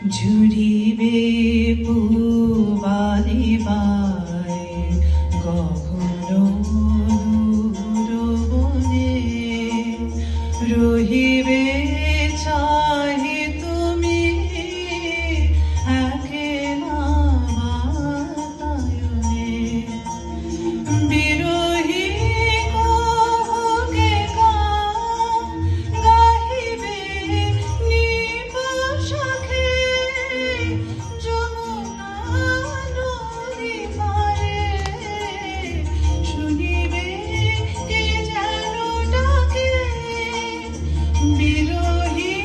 ঝুরিবে পুবারি by গহন দূর বনে রহিবে চাহি তুমি একলা বাতায়নে বিরহী কহকে গাহিবে নিবাসখে যমুনা নদী পারে শুনিবে কে যেন ডাকে বিরহী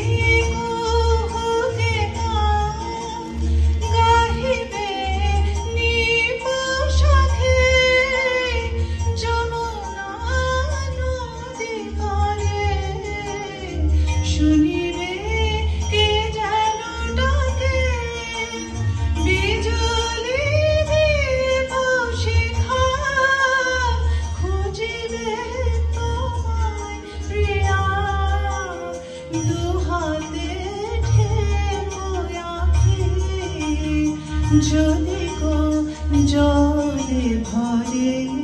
কহকে গাহিবে নিবাসখে যমুনা নদী পারে শুনিবে কে যেন ডাকে বিজলি দীপ শিখা খুঁজিবে তোমায় প্রিয়া দুহাতে ঠেকো আঁখি যদি গো জলে ভরে